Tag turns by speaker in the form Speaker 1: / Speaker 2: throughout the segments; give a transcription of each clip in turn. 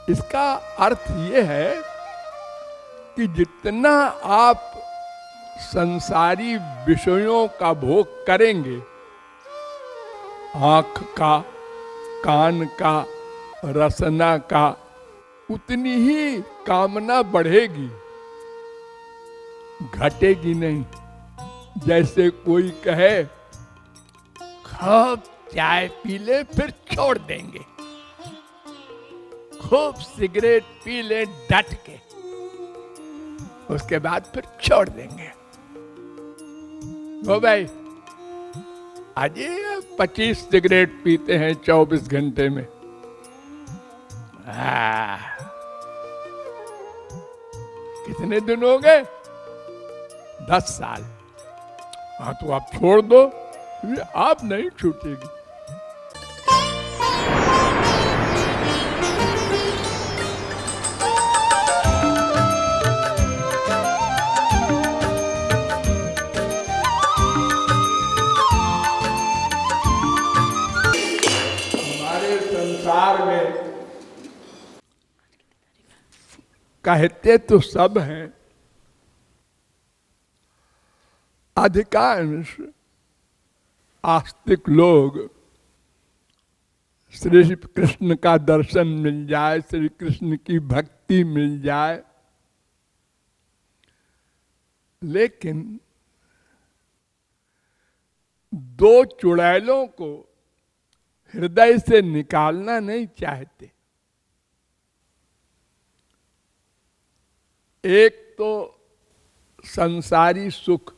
Speaker 1: इसका अर्थ ये है कि जितना आप संसारी विषयों का भोग करेंगे, आंख का, कान का, रसना का, उतनी ही कामना बढ़ेगी, घटेगी नहीं। जैसे कोई कहे खूब चाय पी ले फिर छोड़ देंगे, खूब सिगरेट पी ले डट के, उसके बाद फिर छोड़ देंगे। वो भाई आज 25 सिगरेट पीते हैं 24 घंटे में, कितने दिन हो गए? 10 साल। हाँ तो आप छोड़ दो, ये आप नहीं छूटेगी। हमारे संसार में कहते तो सब हैं, अधिकांश आस्तिक लोग श्री कृष्ण का दर्शन मिल जाए, श्री कृष्ण की भक्ति मिल जाए, लेकिन दो चुड़ैलों को हृदय से निकालना नहीं चाहते। एक तो संसारी सुख,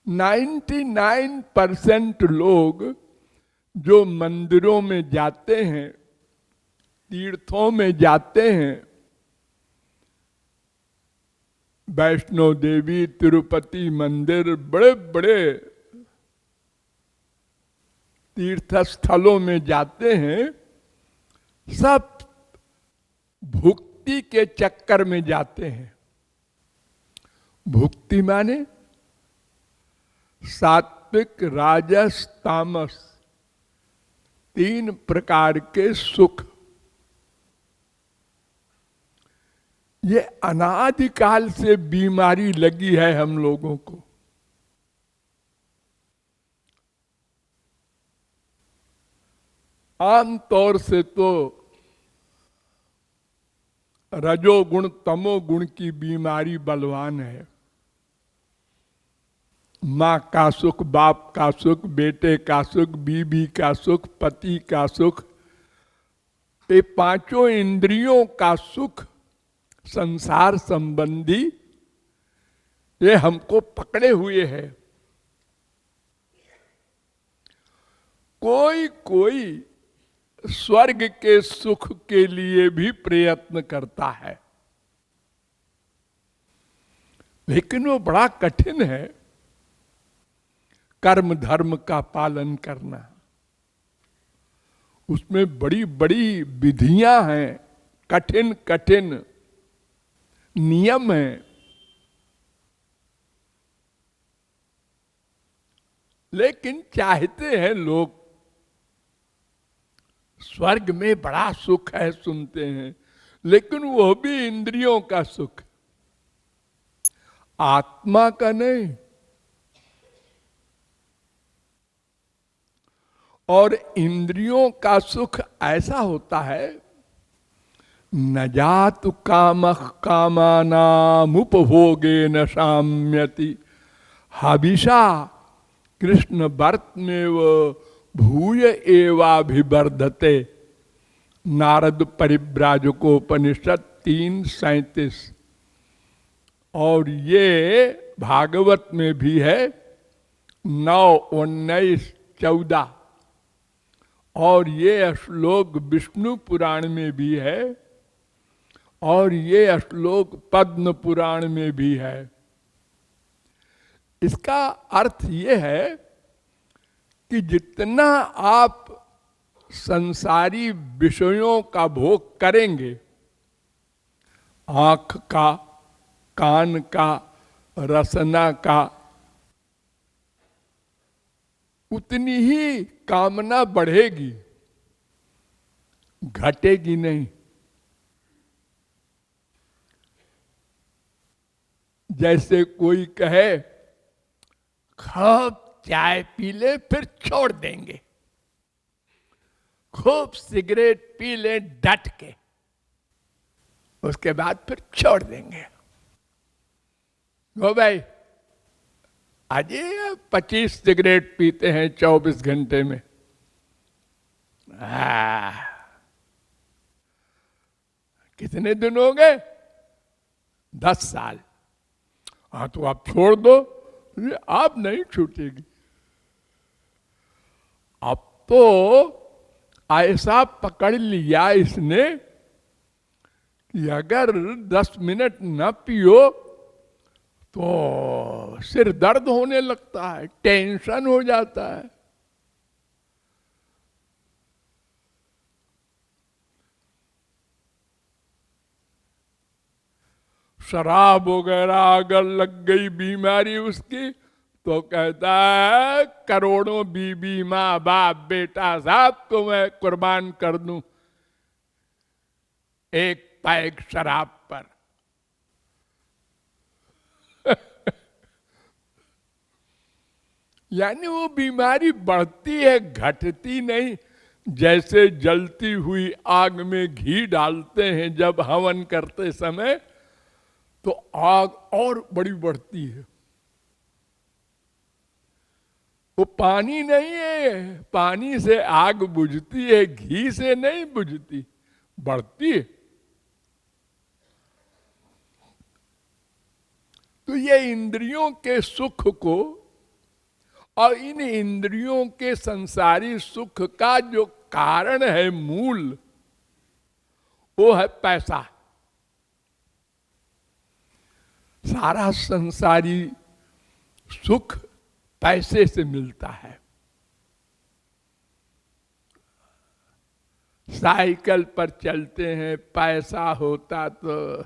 Speaker 1: 99% लोग जो मंदिरों में जाते हैं, तीर्थों में जाते हैं, वैष्णो देवी, तिरुपति मंदिर, बड़े बड़े तीर्थ स्थलों में जाते हैं, सब भुक्ति के चक्कर में जाते हैं। भुक्ति माने सात्विक, राजस, तामस, 3 प्रकार के सुख। ये अनादिकाल से बीमारी लगी है हम लोगों को। आमतौर से तो रजोगुण तमोगुण की बीमारी बलवान है। माँ का सुख, बाप का सुख, बेटे का सुख, बीबी का सुख, पति का सुख, ये 5 इंद्रियों का सुख संसार संबंधी, ये हमको पकड़े हुए है। कोई कोई स्वर्ग के सुख के लिए भी प्रयत्न करता है, लेकिन वो बड़ा कठिन है। कर्म धर्म का पालन करना, उसमें बड़ी बड़ी विधियां हैं, कठिन कठिन नियम हैं। लेकिन चाहते हैं लोग, स्वर्ग में बड़ा सुख है सुनते हैं, लेकिन वो भी इंद्रियों का सुख, आत्मा का नहीं। और इंद्रियों का सुख ऐसा होता है, न जातु कामः कामानामुपभोगे न शाम्यति, हविषा कृष्ण वर्तमेव भूय एवाभिवर्धते। नारद परिव्राजकोपनिषद 3:37। और ये भागवत में भी है 9, 19, 14। और ये श्लोक विष्णु पुराण में भी है, और ये श्लोक पद्म पुराण में भी है। इसका अर्थ ये है कि जितना आप संसारी विषयों का भोग करेंगे, आंख का, कान का, रसना का, उतनी ही कामना बढ़ेगी, घटेगी नहीं। जैसे कोई कहे खूब चाय पी ले फिर छोड़ देंगे, खूब सिगरेट पी ले डट के, उसके बाद फिर छोड़ देंगे। वो भाई आज 25 सिगरेट पीते हैं 24 घंटे में, कितने दिन हो गए? 10 साल। हाँ तो आप छोड़ दो। आप नहीं छूटेगी। अब तो ऐसा पकड़ लिया इसने कि अगर 10 मिनट न पियो तो सिर दर्द होने लगता है, टेंशन हो जाता है। शराब वगैरह अगर लग गई बीमारी उसकी तो कहता है करोड़ों बीबी माँ बाप बेटा साहब को मैं कुर्बान कर दूं एक पैक शराब पर। यानी वो बीमारी बढ़ती है, घटती नहीं। जैसे जलती हुई आग में घी डालते हैं जब हवन करते समय, तो आग और बड़ी बढ़ती है। वो पानी नहीं है, पानी से आग बुझती है, घी से नहीं बुझती, बढ़ती है। तो ये इंद्रियों के सुख को और इन इंद्रियों के संसारी सुख का जो कारण है मूल, वो है पैसा। सारा संसारी सुख पैसे से मिलता है। साइकिल पर चलते हैं, पैसा होता तो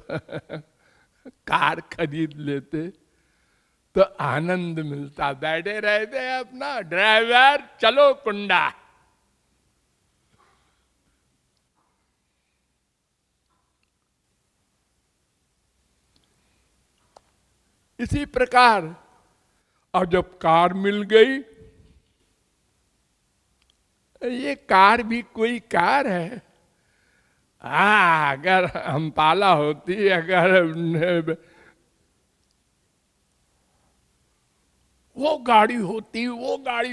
Speaker 1: कार खरीद लेते तो आनंद मिलता, बैठे रहते अपना ड्राइवर चलो कुंडा। इसी प्रकार और जब कार मिल गई, ये कार भी कोई कार है। अगर हम पाला होती, अगर वो गाड़ी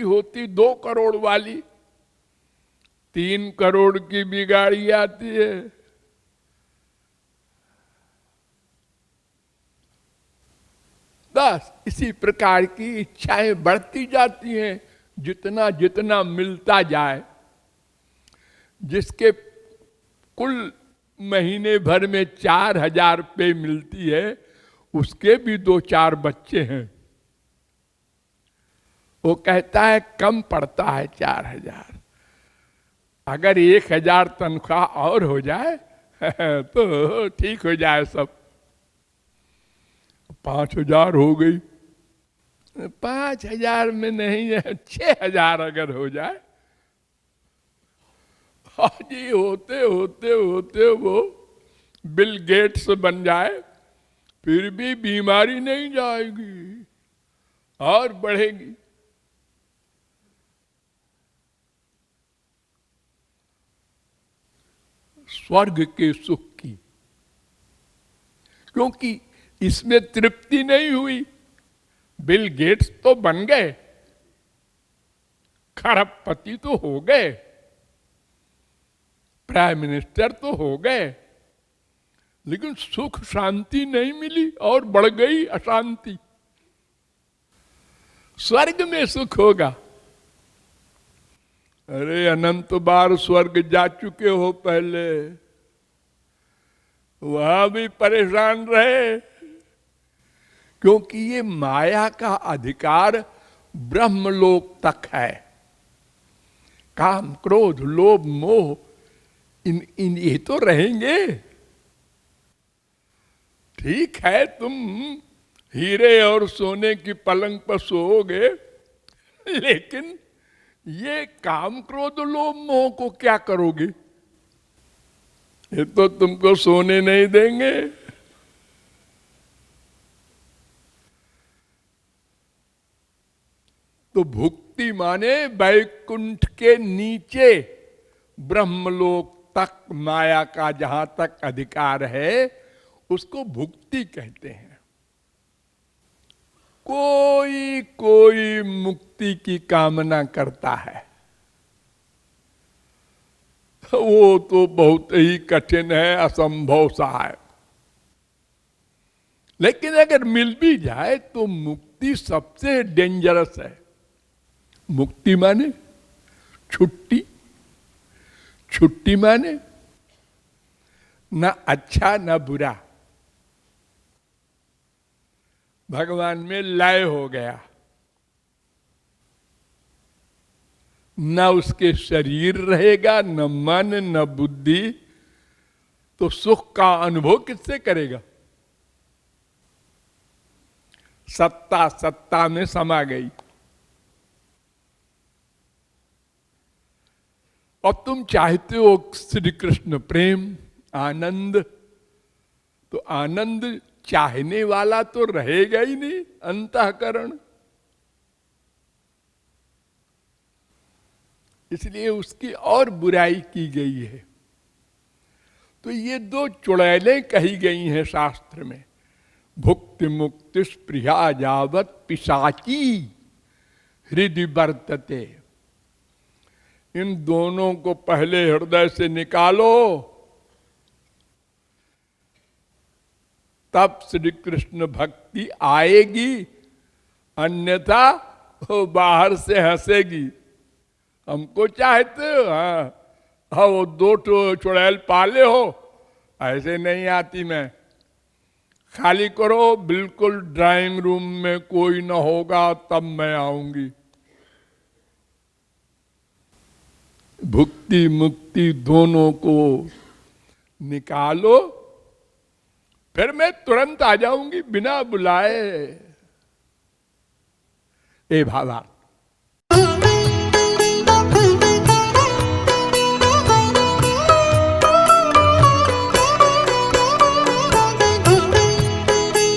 Speaker 1: होती 2 करोड़ वाली, 3 करोड़ की भी गाड़ी आती है। बस इसी प्रकार की इच्छाएं बढ़ती जाती हैं, जितना जितना मिलता जाए। जिसके कुल महीने भर में 4,000 रुपये मिलती है, उसके भी 2-4 बच्चे हैं। वो कहता है कम पड़ता है 4,000, अगर 1,000 तनख्वाह और हो जाए तो ठीक हो जाए सब। 5,000 हो गई, 5,000 में नहीं है, 6,000 अगर हो जाए। जी होते होते होते वो बिल गेट्स बन जाए, फिर भी बीमारी नहीं जाएगी और बढ़ेगी। स्वर्ग के सुख की, क्योंकि इसमें तृप्ति नहीं हुई। बिल गेट्स तो बन गए, खरबपति तो हो गए, प्राइम मिनिस्टर तो हो गए, लेकिन सुख शांति नहीं मिली और बढ़ गई अशांति। स्वर्ग में सुख होगा। अरे अनंत बार स्वर्ग जा चुके हो पहले, वहां भी परेशान रहे, क्योंकि ये माया का अधिकार ब्रह्मलोक तक है। काम क्रोध लोभ मोह इन ये तो रहेंगे। ठीक है तुम हीरे और सोने की पलंग पर सोओगे, लेकिन ये काम क्रोध लोभ मोह को क्या करोगे? ये तो तुमको सोने नहीं देंगे। तो भुक्ति माने वैकुंठ के नीचे ब्रह्मलोक तक माया का जहां तक अधिकार है उसको भुक्ति कहते हैं। कोई कोई मुक्ति की कामना करता है, वो तो बहुत ही कठिन है, असंभव सा है। लेकिन अगर मिल भी जाए तो मुक्ति सबसे डेंजरस है। मुक्ति माने छुट्टी, छुट्टी माने ना अच्छा ना बुरा, भगवान में लय हो गया, न उसके शरीर रहेगा, न मन, न बुद्धि, तो सुख का अनुभव किससे करेगा? सत्ता सत्ता में समा गई। अब तुम चाहते हो श्री कृष्ण प्रेम, आनंद, तो आनंद चाहने वाला तो रहेगा ही नहीं, अंतःकरण। इसलिए उसकी और बुराई की गई है। तो ये दो चुड़ैलें कही गई हैं शास्त्र में, भुक्ति मुक्ति स्पृहा जावत पिशाची हृदय वर्तते। इन दोनों को पहले हृदय से निकालो, तब श्री कृष्ण भक्ति आएगी, अन्यथा वो बाहर से हंसेगी। हमको चाहते हो, हाँ वो दो चुड़ैल पाले हो, ऐसे नहीं आती मैं। खाली करो, बिल्कुल ड्राइंग रूम में कोई ना होगा तब मैं आऊंगी। भुक्ति मुक्ति दोनों को निकालो, फिर मैं तुरंत आ जाऊंगी बिना बुलाए। ए भावार्थ।